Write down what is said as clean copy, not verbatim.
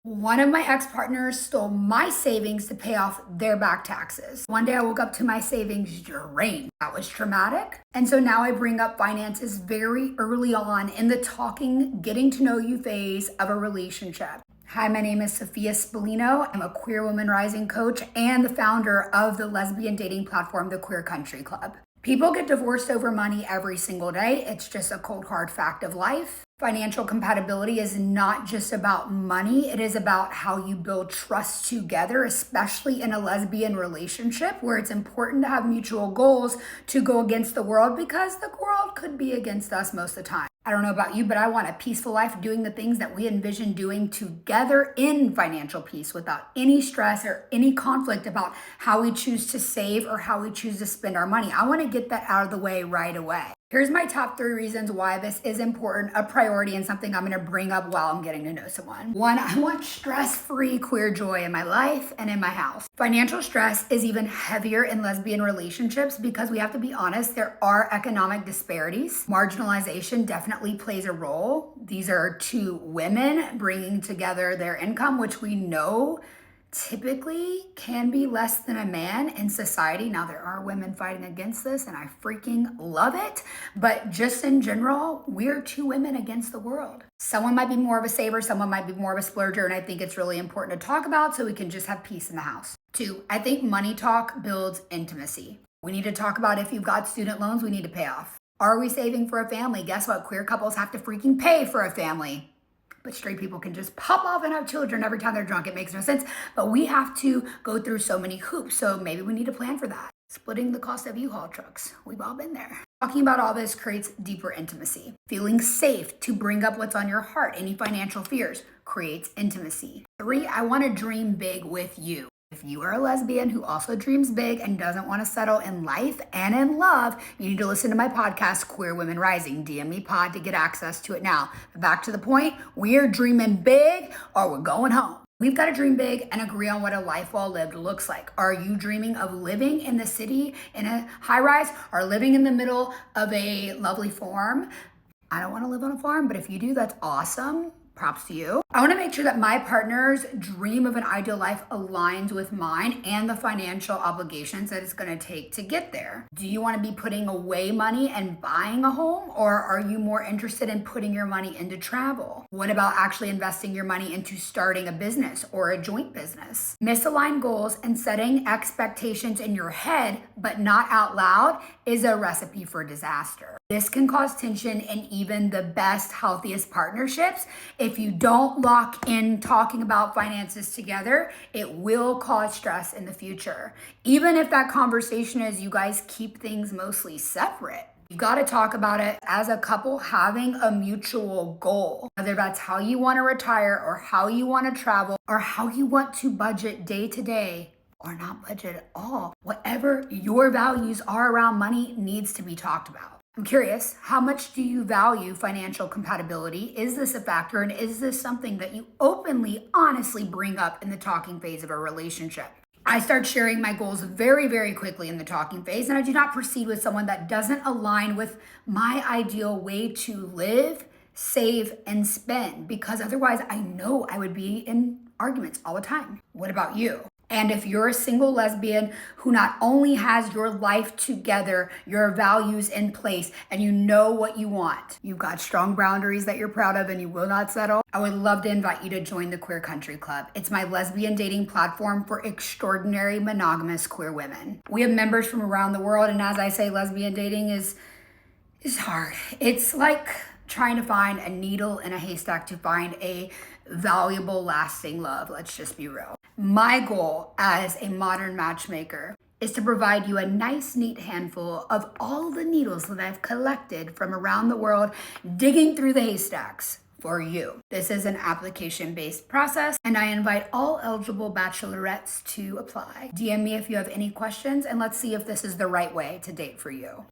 One of my ex-partners stole my savings to pay off their back taxes. One day I woke up to my savings drained. That was traumatic. And so now I bring up finances very early on in the talking, getting to know you phase of a relationship. Hi, my name is Sophia Spallino. I'm a queer woman rising coach and the founder of the lesbian dating platform, the Queer Country Club. People get divorced over money every single day. It's just a cold, hard fact of life. Financial compatibility is not just about money. It is about how you build trust together, especially in a lesbian relationship where it's important to have mutual goals to go against the world because the world could be against us most of the time. I don't know about you, but I want a peaceful life doing the things that we envision doing together in financial peace without any stress or any conflict about how we choose to save or how we choose to spend our money. I want to get that out of the way right away. Here's my top 3 reasons why this is important, a priority, and something I'm going to bring up while I'm getting to know someone. 1, I want stress-free queer joy in my life and in my house. Financial stress is even heavier in lesbian relationships because we have to be honest, there are economic disparities. Marginalization definitely plays a role. These are 2 women bringing together their income, which we know typically can be less than a man in society. Now, there are women fighting against this, and I freaking love it. But just in general, we're 2 women against the world. Someone might be more of a saver, someone might be more of a splurger, and I think it's really important to talk about so we can just have peace in the house. 2, I think money talk builds intimacy. We need to talk about if you've got student loans, we need to pay off. Are we saving for a family? Guess what? Queer couples have to freaking pay for a family. But straight people can just pop off and have children every time they're drunk. It makes no sense. But we have to go through so many hoops. So maybe we need to plan for that. Splitting the cost of U-Haul trucks. We've all been there. Talking about all this creates deeper intimacy. Feeling safe to bring up what's on your heart, any financial fears, creates intimacy. 3, I want to dream big with you. If you are a lesbian who also dreams big and doesn't want to settle in life and in love, you need to listen to my podcast, Queer Women Rising. DM me pod to get access to it now. But back to the point, we're dreaming big or we're going home. We've got to dream big and agree on what a life well lived looks like. Are you dreaming of living in the city in a high rise or living in the middle of a lovely farm? I don't want to live on a farm, but if you do, that's awesome. Props to you. I want to make sure that my partner's dream of an ideal life aligns with mine and the financial obligations that it's going to take to get there. Do you want to be putting away money and buying a home, or are you more interested in putting your money into travel? What about actually investing your money into starting a business or a joint business? Misaligned goals and setting expectations in your head, but not out loud, is a recipe for disaster. This can cause tension in even the best, healthiest partnerships. If you don't lock in talking about finances together, it will cause stress in the future. Even if that conversation is you guys keep things mostly separate. You got to talk about it as a couple having a mutual goal, whether that's how you want to retire or how you want to travel or how you want to budget day to day or not budget at all. Whatever your values are around money needs to be talked about. I'm curious, how much do you value financial compatibility? Is this a factor, and is this something that you openly, honestly bring up in the talking phase of a relationship? I start sharing my goals very, very quickly in the talking phase, and I do not proceed with someone that doesn't align with my ideal way to live, save, and spend, because otherwise I know I would be in arguments all the time. What about you? And if you're a single lesbian who not only has your life together, your values in place, and you know what you want, you've got strong boundaries that you're proud of and you will not settle, I would love to invite you to join the Queer Country Club. It's my lesbian dating platform for extraordinary monogamous queer women. We have members from around the world, and as I say, lesbian dating is hard. It's like trying to find a needle in a haystack to find a valuable, lasting love. Let's just be real. My goal as a modern matchmaker is to provide you a nice, neat handful of all the needles that I've collected from around the world, digging through the haystacks for you. This is an application-based process, and I invite all eligible bachelorettes to apply. DM me if you have any questions, and let's see if this is the right way to date for you.